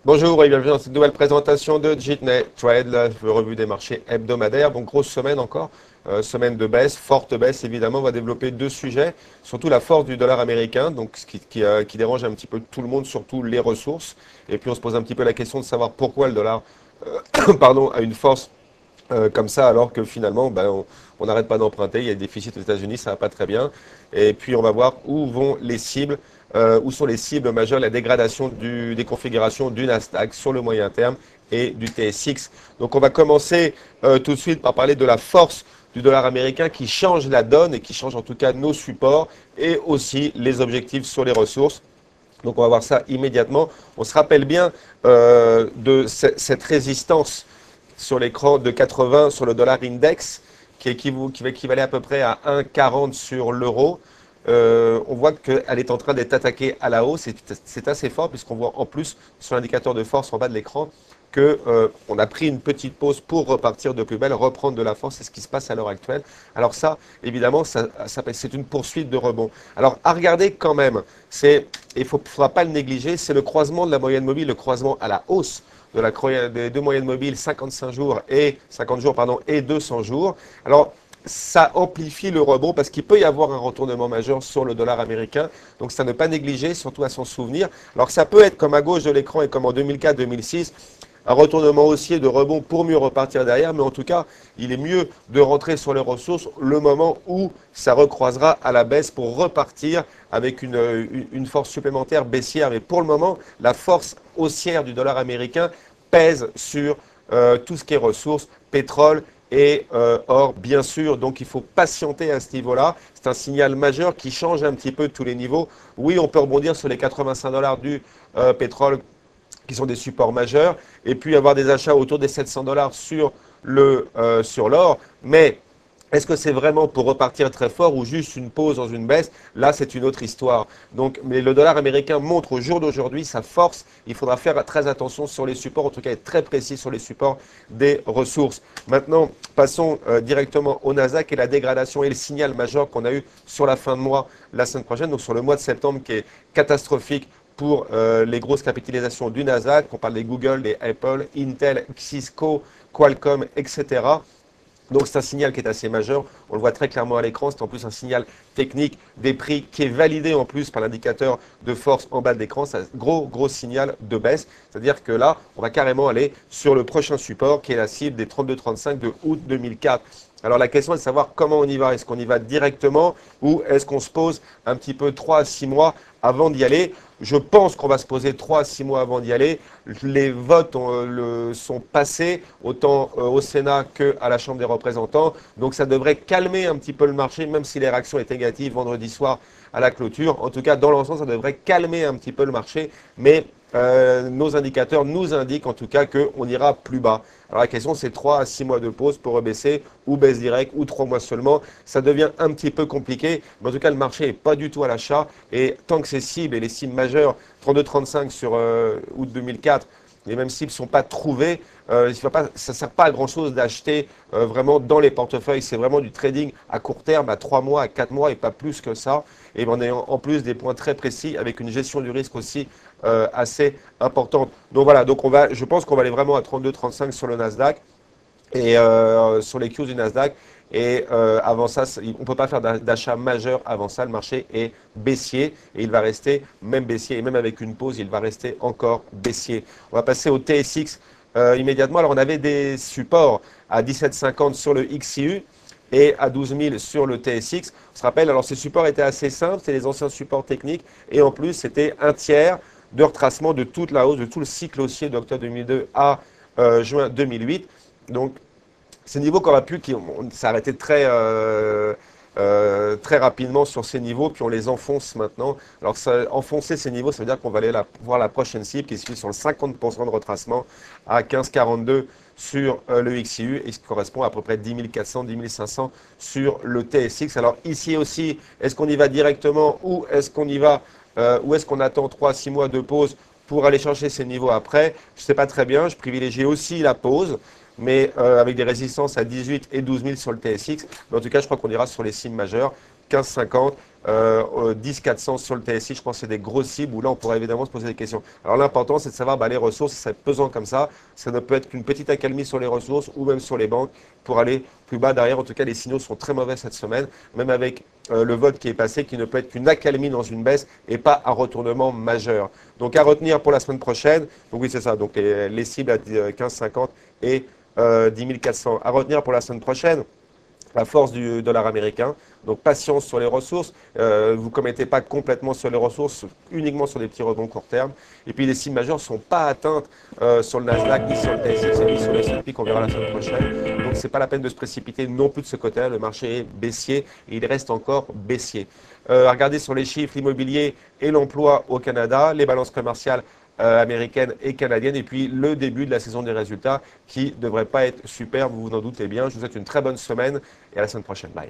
Bonjour et bienvenue dans cette nouvelle présentation de Jitney Trade, la revue des marchés hebdomadaires. Donc grosse semaine encore, semaine de baisse, forte baisse évidemment. On va développer deux sujets, surtout la force du dollar américain, donc ce qui dérange un petit peu tout le monde, surtout les ressources. Et puis on se pose un petit peu la question de savoir pourquoi le dollar pardon, a une force comme ça, alors que finalement, on n'arrête pas d'emprunter. Il y a des déficits aux États-Unis, ça va pas très bien. Et puis, on va voir où vont les cibles, où sont les cibles majeures, la dégradation des configurations du Nasdaq sur le moyen terme et du TSX. Donc, on va commencer tout de suite par parler de la force du dollar américain qui change la donne et qui change en tout cas nos supports et aussi les objectifs sur les ressources. Donc, on va voir ça immédiatement. On se rappelle bien de cette résistance sur l'écran de 80 sur le dollar index, qui va équivaler à peu près à 1,40 sur l'euro. On voit qu'elle est en train d'être attaquée à la hausse. C'est assez fort puisqu'on voit en plus sur l'indicateur de force en bas de l'écran qu'on a pris une petite pause pour repartir de plus belle, reprendre de la force. C'est ce qui se passe à l'heure actuelle. Alors ça, évidemment, c'est une poursuite de rebond. Alors à regarder quand même, il ne faudra pas le négliger, c'est le croisement de la moyenne mobile, le croisement à la hausse des deux moyennes mobiles 55 jours et 50 jours pardon, et 200 jours. Alors ça amplifie le rebond parce qu'il peut y avoir un retournement majeur sur le dollar américain. Donc ça ne pas négliger, surtout à s'en souvenir. Alors ça peut être comme à gauche de l'écran et comme en 2004-2006, un retournement haussier de rebond pour mieux repartir derrière. Mais en tout cas, il est mieux de rentrer sur les ressources le moment où ça recroisera à la baisse pour repartir avec une force supplémentaire baissière. Mais pour le moment, la force haussière du dollar américain pèse sur tout ce qui est ressources, pétrole et or, bien sûr. Donc, il faut patienter à ce niveau-là. C'est un signal majeur qui change un petit peu tous les niveaux. Oui, on peut rebondir sur les 85 $ du pétrole qui sont des supports majeurs, et puis avoir des achats autour des 700 $ sur l'or. Mais est-ce que c'est vraiment pour repartir très fort ou juste une pause dans une baisse? Là, c'est une autre histoire. Donc, mais le dollar américain montre au jour d'aujourd'hui sa force. Il faudra faire très attention sur les supports, en tout cas être très précis sur les supports des ressources. Maintenant, passons directement au Nasdaq et la dégradation et le signal majeur qu'on a eu sur la fin de mois la semaine prochaine, donc sur le mois de septembre qui est catastrophique pour les grosses capitalisations du Nasdaq. On parle des Google, des Apple, Intel, Cisco, Qualcomm, etc. Donc c'est un signal qui est assez majeur, on le voit très clairement à l'écran, c'est en plus un signal technique des prix qui est validé en plus par l'indicateur de force en bas de l'écran, c'est un gros signal de baisse, c'est-à-dire que là on va carrément aller sur le prochain support qui est la cible des 32,35 de août 2004. Alors la question est de savoir comment on y va, est-ce qu'on y va directement ou est-ce qu'on se pose un petit peu 3 à 6 mois avant d'y aller? Je pense qu'on va se poser 3 à 6 mois avant d'y aller. Les votes sont passés, autant au Sénat qu'à la Chambre des représentants. Donc ça devrait calmer un petit peu le marché, même si les réactions étaient négatives vendredi soir à la clôture. En tout cas, dans l'ensemble, ça devrait calmer un petit peu le marché. Mais nos indicateurs nous indiquent en tout cas qu'on ira plus bas. Alors la question, c'est 3 à 6 mois de pause pour rebaisser, ou baisse directe, ou 3 mois seulement. Ça devient un petit peu compliqué, mais en tout cas, le marché n'est pas du tout à l'achat. Et tant que ces cibles et les cibles majeures, 32,35 sur août 2004, les mêmes cibles ne sont pas trouvées, ça ne sert pas à grand-chose d'acheter vraiment dans les portefeuilles. C'est vraiment du trading à court terme, à 3 mois, à 4 mois et pas plus que ça. Et en ayant en plus des points très précis avec une gestion du risque aussi assez importante. Donc voilà, je pense qu'on va aller vraiment à 32,35 sur le Nasdaq et sur les Qs du Nasdaq. Et avant ça, on ne peut pas faire d'achat majeur avant ça. Le marché est baissier et il va rester même baissier. Et même avec une pause, il va rester encore baissier. On va passer au TSX immédiatement. Alors, on avait des supports à 17,50 sur le XIU et à 12 000 sur le TSX. On se rappelle, alors ces supports étaient assez simples. C'est les anciens supports techniques. Et en plus, c'était un tiers de retracement de toute la hausse, de tout le cycle haussier d'octobre 2002 à juin 2008. Donc, ces niveaux qu'on a pu, on s'est arrêté très rapidement sur ces niveaux, puis on les enfonce maintenant. Alors, enfoncer ces niveaux, ça veut dire qu'on va aller voir la prochaine cible qui se situe sur le 50% de retracement à 15,42 sur le XIU et ce qui correspond à peu près 10 400, 10 500 sur le TSX. Alors, ici aussi, est-ce qu'on y va directement ou est-ce qu'on y va, ou est-ce qu'on attend 3 à 6 mois de pause pour aller chercher ces niveaux après? Je ne sais pas très bien, je privilégie aussi la pause, mais avec des résistances à 18 et 12 000 sur le TSX. Mais en tout cas, je crois qu'on ira sur les cibles majeures 15,50. 10 400 sur le TSI, je pense que c'est des grosses cibles où là on pourrait évidemment se poser des questions. Alors l'important c'est de savoir les ressources, c'est pesant comme ça ne peut être qu'une petite accalmie sur les ressources ou même sur les banques pour aller plus bas derrière. En tout cas les signaux sont très mauvais cette semaine, même avec le vote qui est passé, qui ne peut être qu'une accalmie dans une baisse et pas un retournement majeur. Donc à retenir pour la semaine prochaine, donc oui c'est ça, donc les cibles à 15,50 et 10 400. À retenir pour la semaine prochaine, la force du dollar américain. Donc patience sur les ressources. Vous ne commettez pas complètement sur les ressources, uniquement sur des petits rebonds court terme. Et puis les cibles majeures ne sont pas atteintes sur le Nasdaq, ni sur le TSX, ni sur le S&P qu'on verra la semaine prochaine. Donc ce n'est pas la peine de se précipiter non plus de ce côté-là. Le marché est baissier et il reste encore baissier. Regardez sur les chiffres, l'immobilier et l'emploi au Canada, les balances commerciales américaine et canadienne, et puis le début de la saison des résultats qui ne devrait pas être super, vous vous en doutez bien. Je vous souhaite une très bonne semaine et à la semaine prochaine. Bye.